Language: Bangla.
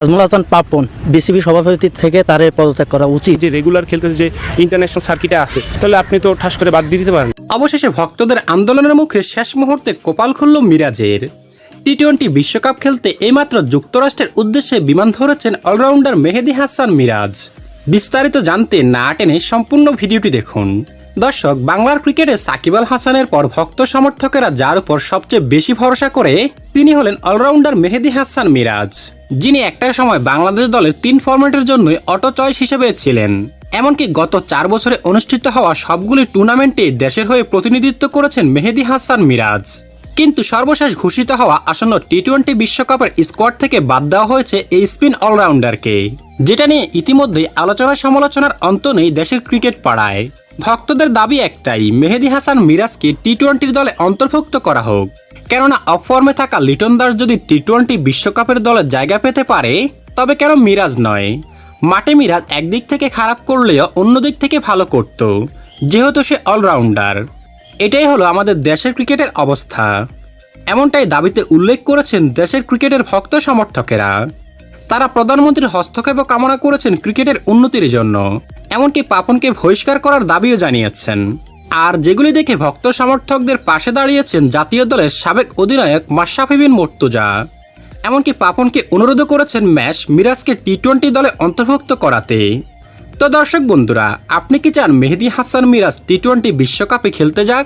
নাজমুল হাসান পাপন বিসিবি সভাপতি থেকে তার পদত্যাগ করা উচিত। যে রেগুলার খেলতেছে, যে ইন্টারন্যাশনাল সার্কিটে আছে, তাহলে আপনি তো ঠাস করে বাদ দিয়ে দিতে পারেন। অবশেষে ভক্তদের আন্দোলনের মুখে শেষ মুহূর্তে কপাল খুলল মিরাজের। টি-20 বিশ্বকাপ খেলতে এইমাত্র যুক্তরাষ্ট্রের উদ্দেশ্যে বিমান ধরেছেন অলরাউন্ডার মেহেদী হাসান মিরাজ। বিস্তারিত জানতে না টেনে সম্পূর্ণ ভিডিওটি দেখুন। দর্শক, বাংলার ক্রিকেটে সাকিব আল হাসানের পর ভক্ত সমর্থকেরা যার উপর সবচেয়ে বেশি ভরসা করে তিনি হলেন অলরাউন্ডার মেহেদী হাসান মিরাজ, যিনি একটা সময় বাংলাদেশ দলের 3 ফরম্যাটের জন্যই অটো চয়েস হিসেবে ছিলেন। এমনকি গত 4 বছরে অনুষ্ঠিত হওয়া সবগুলি টুর্নামেন্টে দেশের হয়ে প্রতিনিধিত্ব করেছেন মেহেদী হাসান মিরাজ। কিন্তু সর্বশেষ ঘোষিত হওয়া আসন্ন টি-20 বিশ্বকাপের স্কোয়াড থেকে বাদ দেওয়া হয়েছে এই স্পিন অলরাউন্ডারকে, যেটা নিয়ে ইতিমধ্যেই আলোচনা সমালোচনার অন্ত নেই দেশের ক্রিকেট পাড়ায়। ভক্তদের দাবি একটাই, মেহেদী হাসান মিরাজকে টি-20 দলে অন্তর্ভুক্ত করা হোক। কেননা অফ ফর্মে থাকা লিটন দাস যদি টি-20 বিশ্বকাপের দলে জায়গা পেতে পারে, তবে কেন মিরাজ নয়? মাঠে মিরাজ একদিক থেকে খারাপ করলেও অন্য দিক থেকে ভালো করত, যেহেতু সে অলরাউন্ডার। এটাই হলো আমাদের দেশের ক্রিকেটের অবস্থা, এমনটাই দাবিতে উল্লেখ করেছেন দেশের ক্রিকেটের ভক্ত সমর্থকেরা। তারা প্রধানমন্ত্রীর হস্তক্ষেপও কামনা করেছেন ক্রিকেটের উন্নতির জন্য, এমনকি পাপনকে বহিষ্কার করার দাবিও জানিয়েছেন। আর যেগুলি দেখে ভক্ত সমর্থকদের পাশে দাঁড়িয়েছেন জাতীয় দলের সাবেক অধিনায়ক মাশরাফি বিন মুর্তজা। এমনকি পাপনকে অনুরোধও করেছেন ম্যাচ মিরাজকে টি-20 দলে অন্তর্ভুক্ত করাতে। তো দর্শক বন্ধুরা, আপনি কি চান মেহেদী হাসান মিরাজ টি-20 বিশ্বকাপে খেলতে যাক?